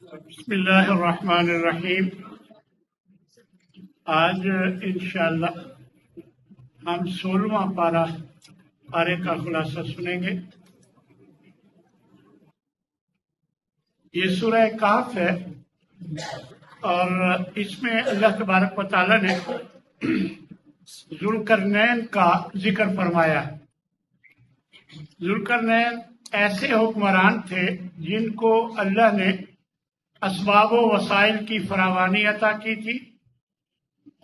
بسم اللہ الرحمن الرحیم۔ آج انشاءاللہ ہم 16واں پارے کا خلاصہ سنیں گے۔ یہ سورہ کہف ہے اور اس میں اللہ تبارک و تعالیٰ نے ذوالقرنین کا ذکر فرمایا ہے۔ ذوالقرنین ایسے حکمران تھے جن کو اللہ نے اسباب و وسائل کی فراوانی عطا کی تھی۔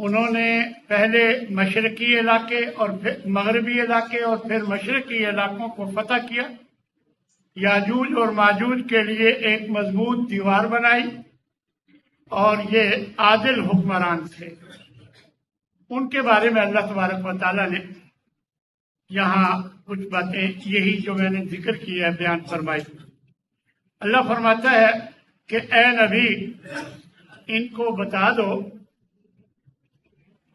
انہوں نے پہلے مشرقی علاقے اور پھر مغربی علاقے اور پھر مشرقی علاقوں کو فتح کیا۔ یاجوج اور ماجوج کے لیے ایک مضبوط دیوار بنائی اور یہ عادل حکمران تھے۔ ان کے بارے میں اللہ تبارک و تعالیٰ نے یہاں کچھ باتیں یہی جو میں نے ذکر کی ہے بیان فرمائی۔ اللہ فرماتا ہے کہ اے نبی ان کو بتا دو،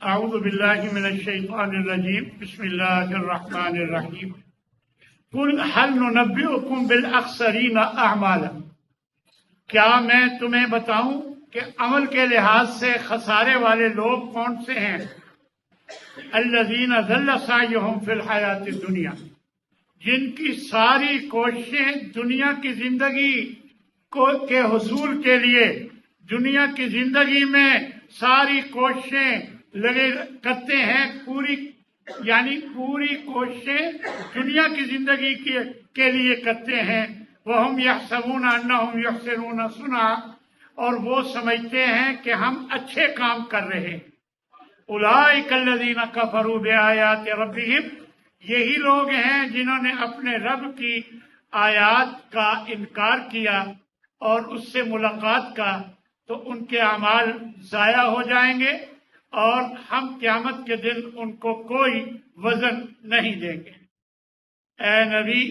اعوذ باللہ من الشیطان الرجیم، بسم اللہ الرحمن الرحیم، قل هل ننبئکم بالاخسرین اعمالا، کیا میں تمہیں بتاؤں کہ عمل کے لحاظ سے خسارے والے لوگ کون سے ہیں؟ الذین ضل سعیہم فی الحیات الدنیا، جن کی ساری کوششیں دنیا کی زندگی کے حصول کے لیے، دنیا کی زندگی میں ساری کوششیں لگے کرتے ہیں، پوری کوششیں دنیا کی زندگی کے لیے کرتے ہیں۔ وَهُمْ يَحْسَبُونَ أَنَّهُمْ يُحْسِنُونَ صُنْعًا، اور وہ سمجھتے ہیں کہ ہم اچھے کام کر رہے ہیں۔ أُولَٰئِكَ الَّذِينَ كَفَرُوا بِآيَاتِ رَبِّهِمْ، یہی لوگ ہیں جنہوں نے اپنے رب کی آیات کا انکار کیا اور اس سے ملاقات کا، تو ان کے اعمال ضائع ہو جائیں گے اور ہم قیامت کے دن ان کو کوئی وزن نہیں دیں گے۔ اے نبی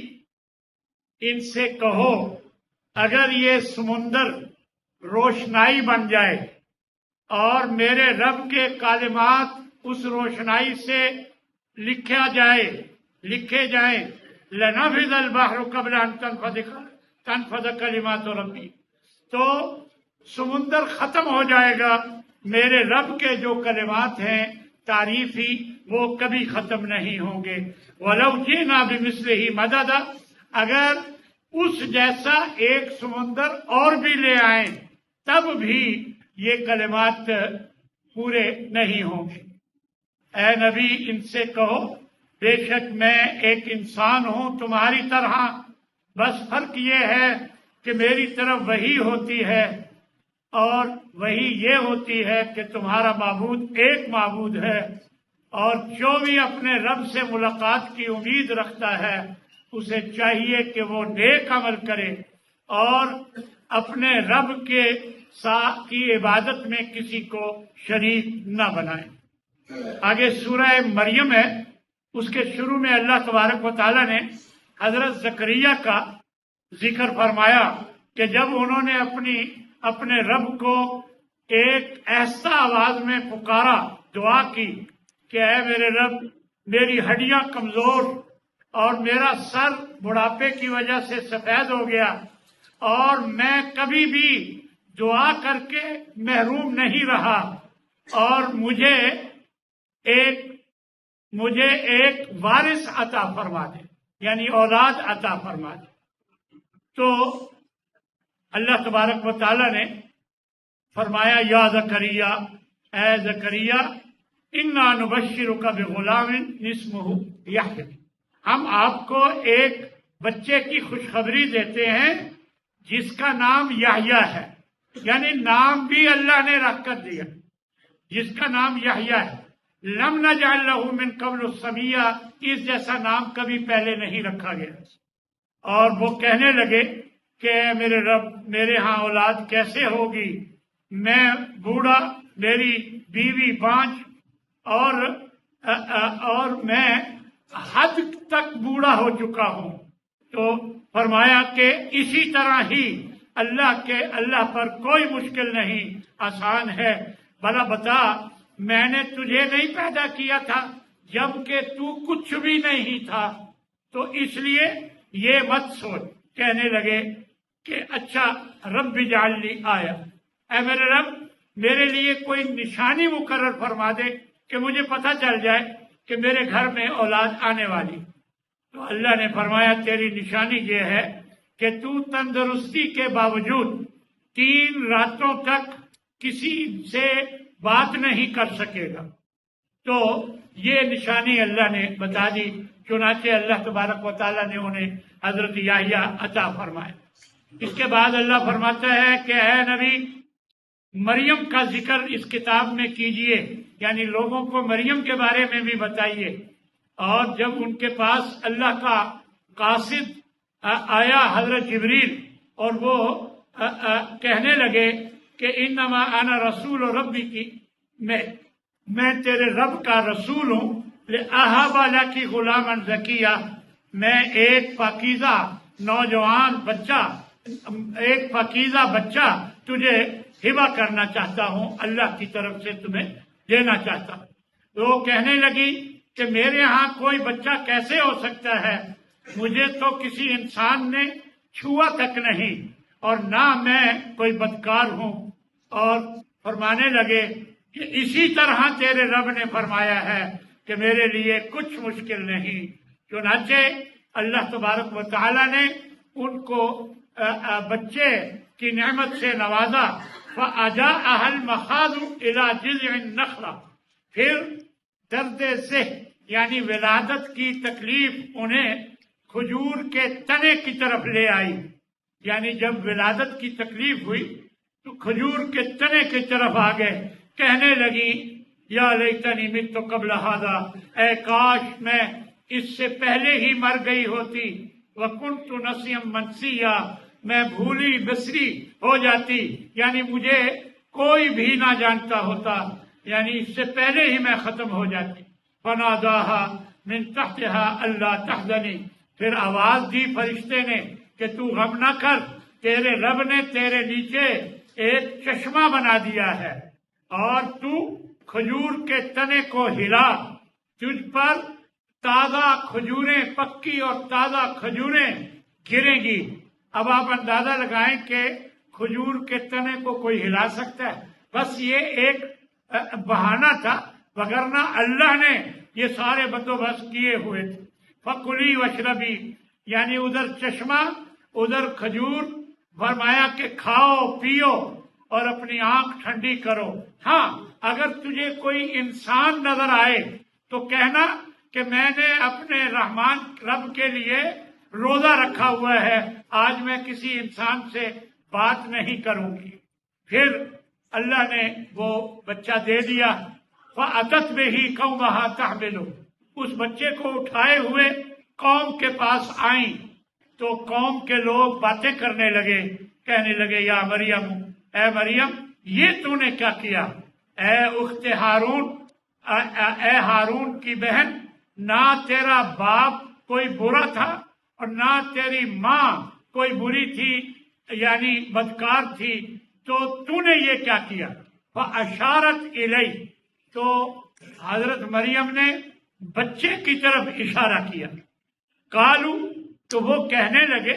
ان سے کہو اگر یہ سمندر روشنائی بن جائے اور میرے رب کے کلمات اس روشنائی سے لکھے جائیں، لنفذ البحر قبل ان تنفذ کلمات ربی، تو سمندر ختم ہو جائے گا، میرے رب کے جو کلمات ہیں تعریفی وہ کبھی ختم نہیں ہوں گے۔ وَلَوْ جِئْنَا بِمِثْلِهِ مَدَدًا، اگر اس جیسا ایک سمندر اور بھی لے آئیں تب بھی یہ کلمات پورے نہیں ہوں گے۔ اے نبی ان سے کہو بے شک میں ایک انسان ہوں تمہاری طرح، بس فرق یہ ہے کہ میری طرف وحی ہوتی ہے اور وحی یہ ہوتی ہے کہ تمہارا معبود ایک معبود ہے، اور جو بھی اپنے رب سے ملاقات کی امید رکھتا ہے اسے چاہیے کہ وہ نیک عمل کرے اور اپنے رب کے کی عبادت میں کسی کو شریک نہ بنائے۔ آگے سورہ مریم ہے، اس کے شروع میں اللہ تبارک و تعالیٰ نے حضرت زکریا کا ذکر فرمایا کہ جب انہوں نے اپنے رب کو ایک ایسا آواز میں پکارا، دعا کی کہ اے میرے رب میری ہڈیاں کمزور اور میرا سر بڑھاپے کی وجہ سے سفید ہو گیا اور میں کبھی بھی دعا کر کے محروم نہیں رہا، اور مجھے ایک وارث عطا فرما دے، یعنی اولاد عطا فرما دے۔ تو اللہ تبارک و تعالیٰ نے فرمایا یا زکریا، اے زکریا انا نبشرک بغلام اسمہ یحییٰ، ہم آپ کو ایک بچے کی خوشخبری دیتے ہیں جس کا نام یحییٰ ہے، یعنی نام بھی اللہ نے رکھ کر دیا، جس کا نام یحییٰ ہے۔ لم نجعل له من قبل سمیہ، اس جیسا نام کبھی پہلے نہیں رکھا گیا۔ اور وہ کہنے لگے کہ میرے رب میرے ہاں اولاد کیسے ہوگی، میں بوڑھا، میری بیوی بانجھ اور میں حد تک بوڑھا ہو چکا ہوں۔ تو فرمایا کہ اسی طرح ہی اللہ پر کوئی مشکل نہیں، آسان ہے۔ بھلا بتا میں نے تجھے نہیں پیدا کیا تھا جبکہ تو کچھ بھی نہیں تھا، تو اس لیے یہ مت سوچ۔ کہنے لگے کہ اچھا رب اجعل لی آیا، اے میرے رب میرے لیے کوئی نشانی مقرر فرما دے کہ مجھے پتہ چل جائے کہ میرے گھر میں اولاد آنے والی۔ تو اللہ نے فرمایا تیری نشانی یہ ہے کہ تو تندرستی کے باوجود 3 راتوں تک کسی سے بات نہیں کر سکے گا۔ تو یہ نشانی اللہ نے بتا دی، چنانچہ اللہ تبارک و تعالیٰ نے انہیں حضرت یحییٰ عطا فرمائے۔ اس کے بعد اللہ فرماتا ہے کہ اے نبی مریم کا ذکر اس کتاب میں کیجئے، یعنی لوگوں کو مریم کے بارے میں بھی بتائیے۔ اور جب ان کے پاس اللہ کا قاصد آیا حضرت جبریل، اور وہ کہنے لگے کہ انما انا رسول ربی کی، میں تیرے رب کا رسول ہوں، لأہب لکی غلاما زکیہ، میں ایک پاکیزہ نوجوان بچہ، ایک پاکیزہ بچہ تجھے ہبہ کرنا چاہتا ہوں، اللہ کی طرف سے تمہیں دینا چاہتا ہوں۔ تو وہ کہنے لگی کہ میرے ہاں کوئی بچہ کیسے ہو سکتا ہے، مجھے تو کسی انسان نے چھوا تک نہیں، اور نہ میں کوئی بدکار ہوں۔ اور فرمانے لگے کہ اسی طرح تیرے رب نے فرمایا ہے کہ میرے لیے کچھ مشکل نہیں۔ چنانچہ اللہ تبارک و تعالی نے ان کو بچے کی نعمت سے نوازا۔ فَأَجَاءَهَا الْمَخَاضُ إِلَى جِذْعِ النَّخْلَةِ، پھر درد ذہن یعنی ولادت کی تکلیف انہیں کھجور کے تنے کی طرف لے آئی، یعنی جب ولادت کی تکلیف ہوئی تو کھجور کے تنے کی طرف آ گئے، کہنے لگی یا لیتنی مت قبل ھذا، اے کاش میں اس سے پہلے ہی مر گئی ہوتی، وکنت نسیا منسیا، میں بھولی بسری ہو جاتی، یعنی مجھے کوئی بھی نہ جانتا ہوتا، یعنی اس سے پہلے ہی میں ختم ہو جاتی۔ فناداها من تحتها الا تحزنی، پھر آواز دی فرشتے نے کہ تو غم نہ کر، تیرے رب نے تیرے نیچے ایک چشمہ بنا دیا ہے، اور تو کھجور کے تنے کو ہلا، تجھ پر تازہ کھجوریں، پکی اور تازہ کھجوریں گریں گی۔ اب آپ اندازہ لگائیں کہ کھجور کے تنے کو کوئی ہلا سکتا ہے؟ بس یہ ایک بہانہ تھا، وگرنہ اللہ نے یہ سارے بندوبست کیے ہوئے تھے۔ فَكُلِي وَاشْرَبِي، یعنی ادھر چشمہ ادھر کھجور، فرمایا کہ کھاؤ پیو اور اپنی آنکھ ٹھنڈی کرو۔ ہاں اگر تجھے کوئی انسان نظر آئے تو کہنا کہ میں نے اپنے رحمان رب کے لیے روزہ رکھا ہوا ہے، آج میں کسی انسان سے بات نہیں کروں گی۔ پھر اللہ نے وہ بچہ دے دیا۔ فَأَتَتْ بِهِ قَوْمَهَا تَحْمِلُهُ، اس بچے کو اٹھائے ہوئے قوم کے پاس آئیں، تو قوم کے لوگ باتیں کرنے لگے، کہنے لگے یا مریم، اے مریم یہ تو نے کیا کیا؟ اے اخت ہارون، اے ہارون کی بہن، نہ تیرا باپ کوئی برا تھا اور نہ تیری ماں کوئی بری تھی، یعنی بدکار تھی، تو نے یہ کیا کیا؟ فَأَشَارَتْ إِلَيْهِ، تو حضرت مریم نے بچے کی طرف اشارہ کیا۔ قالو، تو وہ کہنے لگے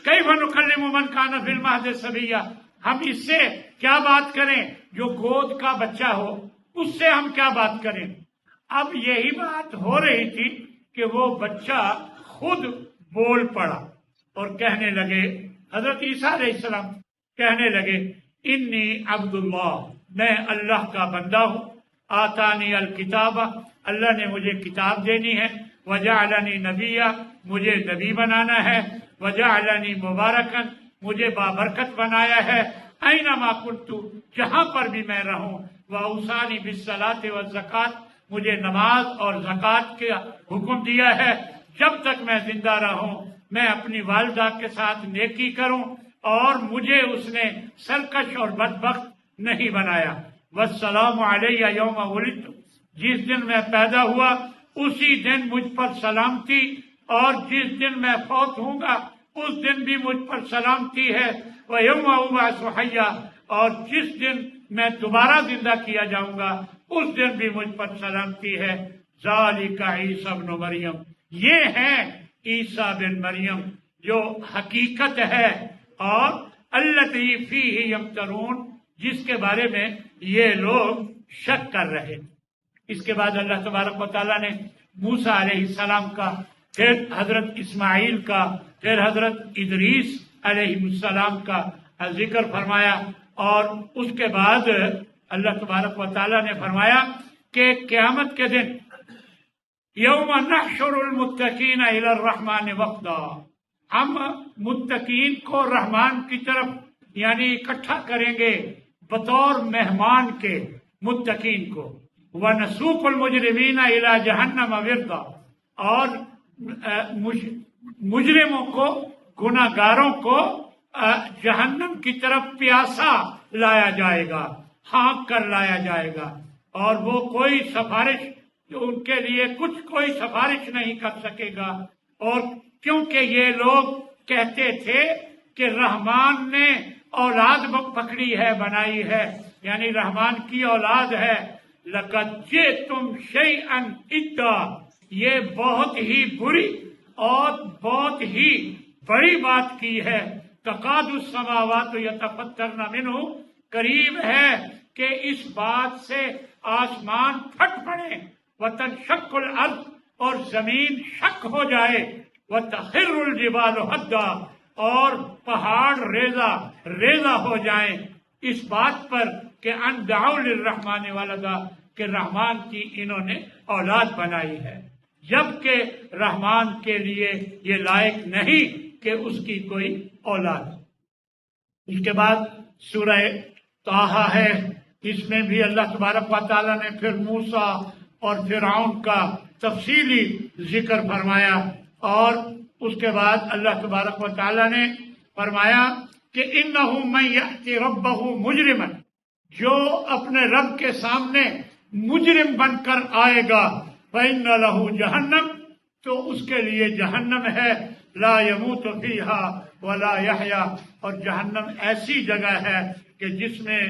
کیف نکلم من کان فی المہد صبیا، ہم اس سے کیا بات کریں جو گود کا بچہ ہو، اس سے ہم کیا بات کریں؟ اب یہی بات ہو رہی تھی کہ وہ بچہ خود بول پڑا اور کہنے لگے، حضرت عیسیٰ علیہ السلام کہنے لگے انی عبد اللہ، میں اللہ کا بندہ ہوں، آتانی الکتاب، اللہ نے مجھے کتاب دینی ہے، وجعلنی نبیا، مجھے نبی بنانا ہے، وجعلنی مبارکن، مجھے بابرکت بنایا ہے، اینما کنت، جہاں پر بھی میں رہوں، واوصانی بالصلاۃ والزکوٰۃ، مجھے نماز اور زکوٰۃ کا حکم دیا ہے، جب تک میں زندہ رہوں میں اپنی والدہ کے ساتھ نیکی کروں، اور مجھے اس نے سرکش اور بدبخت نہیں بنایا۔ والسلام علیہ یوم ولدت، جس دن میں پیدا ہوا اسی دن مجھ پر سلامتی، اور جس دن میں فوت ہوں گا اس دن بھی مجھ پر سلامتی ہے۔ وَيَوْمَ أُبْعَثُ حَيًّا، اور جس دن میں دوبارہ زندہ کیا جاؤں گا اس دن بھی مجھ پر سلامتی ہے۔ ذَلِكَ عِيسَى ابْنُ مریم، یہ ہے عیسیٰ بن مریم، جو حقیقت ہے اور التی فیہ یمترون، جس کے بارے میں یہ لوگ شک کر رہے تھے۔ اس کے بعد اللہ تبارک و تعالیٰ نے موسیٰ علیہ السلام کا، پھر حضرت اسماعیل کا، پھر حضرت ادریس علیہ السلام کا ذکر فرمایا، اور اس کے بعد اللہ تبارک و تعالیٰ نے فرمایا کہ قیامت کے دن یوم نحشر المتقین الی الرحمن وفدا، ہم متقین کو رحمان کی طرف یعنی اکٹھا کریں گے بطور مہمان کے متقین کو، وَنَسُوقُ الْمُجْرِمِينَ إِلَى جَهَنَّمَ وِرْدًا، اور مجرموں کو، گناہ گاروں کو جہنم کی طرف پیاسا لایا جائے گا، ہانک کر لایا جائے گا، اور وہ کوئی سفارش ان کے لیے کوئی سفارش نہیں کر سکے گا۔ اور کیونکہ یہ لوگ کہتے تھے کہ رحمان نے اولاد پکڑی ہے، بنائی ہے، یعنی رحمان کی اولاد ہے، لَقَدْ جِئْتُمْ شَيْئًا إِدًّا، یہ بہت ہی بری اور بہت ہی بڑی بات کی ہے۔ تَقَادُ السَّمَاوَاتُ يَتَفَطَّرْنَ مِنْهُ، قریب ہے کہ اس بات سے آسمان پھٹ پڑے، وَتَنشَقُّ الْأَرْضُ، اور زمین شق ہو جائے، وَتَخِرُّ الْجِبَالُ هَدًّا، اور پہاڑ ریزہ ریزہ ہو جائیں، اس بات پر کہ ان دعوا للرحمن ولدا، کہ رحمان کی انہوں نے اولاد بنائی ہے، جبکہ رحمان کے لیے یہ لائق نہیں کہ اس کی کوئی اولاد۔ اس کے بعد سورہ طٰہٰ ہے، اس میں بھی اللہ تبارک و تعالیٰ نے پھر موسیٰ اور فرعون کا تفصیلی ذکر فرمایا، اور اس کے بعد اللہ تبارک و تعالیٰ نے فرمایا کہ اِنَّهُ مَن يَأْتِ رَبَّهُ مُجْرِمًا، جو اپنے رب کے سامنے مجرم بن کر آئے گا، فَإِنَّ لَهُ جَهَنَّمَ، تو اس کے لیے جہنم ہے، لا يموت فیہا ولا یحییٰ، اور جہنم ایسی جگہ ہے کہ جس میں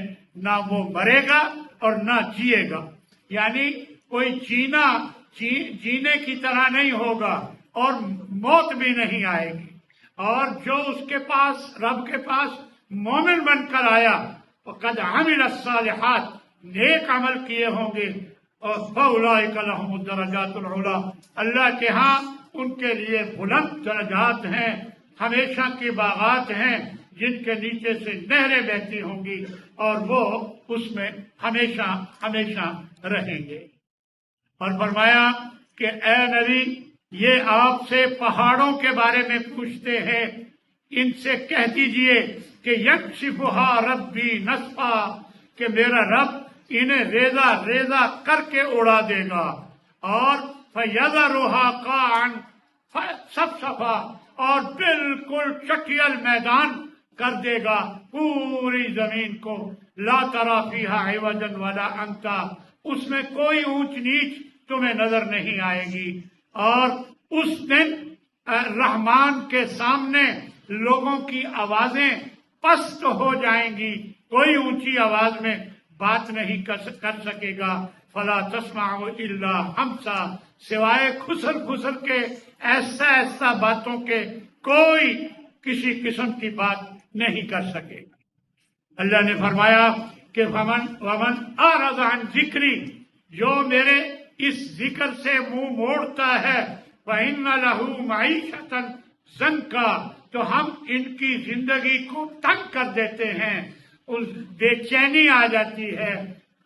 نہ وہ مرے گا اور نہ جیے گا، یعنی کوئی جینے کی طرح نہیں ہوگا اور موت بھی نہیں آئے گی۔ اور جو اس کے پاس، رب کے پاس مومن بن کر آیا، وقد عمل الصالحات، نیک عمل کیے ہوں گے، اور فَأُولَٰئِكَ لَهُمُ الدَّرَجَاتُ الْعُلَىٰ، اللہ کے ہاں ان کے لیے بلند درجات ہیں، ہمیشہ کے باغات ہیں جن کے نیچے سے نہریں بہتی ہوں گی، اور وہ اس میں ہمیشہ ہمیشہ رہیں گے۔ اور فرمایا کہ اے نبی، یہ آپ سے پہاڑوں کے بارے میں پوچھتے ہیں، ان سے کہہ دیجئے کہ یکشفھا ربی نسفا، کہ میرا رب انہیں ریزہ ریزہ کر کے اڑا دے گا، اور فَيَذَرُهَا قَاعًا صَفْصَفًا، اور بالکل چٹیل میدان کر دے گا پوری زمین کو، لا ترى فيها عوجا ولا امتا، اس میں کوئی اونچ نیچ تمہیں نظر نہیں آئے گی۔ اور اس دن رحمان کے سامنے لوگوں کی آوازیں پست ہو جائیں گی، کوئی اونچی آواز میں بات نہیں کر سکے گا، فلا تسمع الا ہمسا، سوائے کھسر کھسر کے، ایسا باتوں کے کوئی کسی قسم کی بات نہیں کر سکے گا۔ اللہ نے فرمایا کہ ومن اعرض عن ذکری، جو میرے اس ذکر سے منہ موڑتا ہے، فإن له معیشۃ ضنکا، تو ہم ان کی زندگی کو تنگ کر دیتے ہیں، بے چینی آ جاتی ہے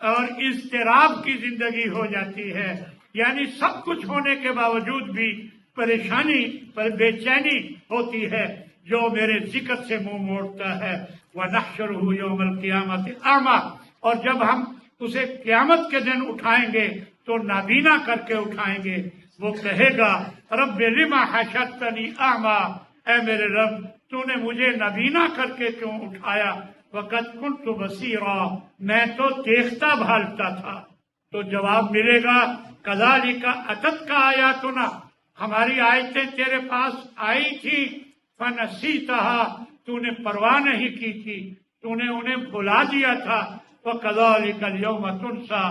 اور اضطراب کی زندگی ہو جاتی ہے، یعنی سب کچھ ہونے کے باوجود بھی پریشانی پر بے چینی ہوتی ہے جو میرے ذکر سے منہ موڑتا ہے۔ وَنَحْشُرُهُ يَوْمَ الْقِيَامَةِ أَعْمَىٰ، اور جب ہم اسے قیامت کے دن اٹھائیں گے تو نابینا کر کے اٹھائیں گے، وہ کہے گا رب لما حشرتنی اعمیٰ، اے میرے رب تو نے مجھے نابینا کر کے کیوں اٹھایا، وقد كنت بصیرا، میں تو دیکھتا بھالتا تھا۔ تو جواب ملے گا کذالک اتتک آیاتنا، ہماری آیتیں تیرے پاس آئی تھی، فنسیتہا، تو نے پرواہ نہیں کی تھی، تو نے انہیں بھلا دیا تھا، وکذالک اليوم تنسیٰ،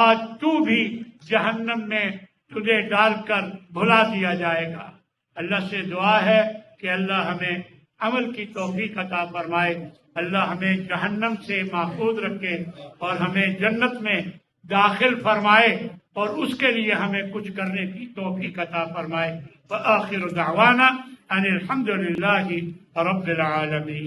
آج تو بھی جہنم میں تجھے ڈال کر بھلا دیا جائے گا۔ اللہ سے دعا ہے کہ اللہ ہمیں عمل کی توفیق عطا فرمائے۔ اللہ ہمیں جہنم سے محفوظ رکھے اور ہمیں جنت میں داخل فرمائے اور اس کے لیے ہمیں کچھ کرنے کی توفیق عطا فرمائے۔ وآخر دعوانا ان الحمد للہ رب العالمین۔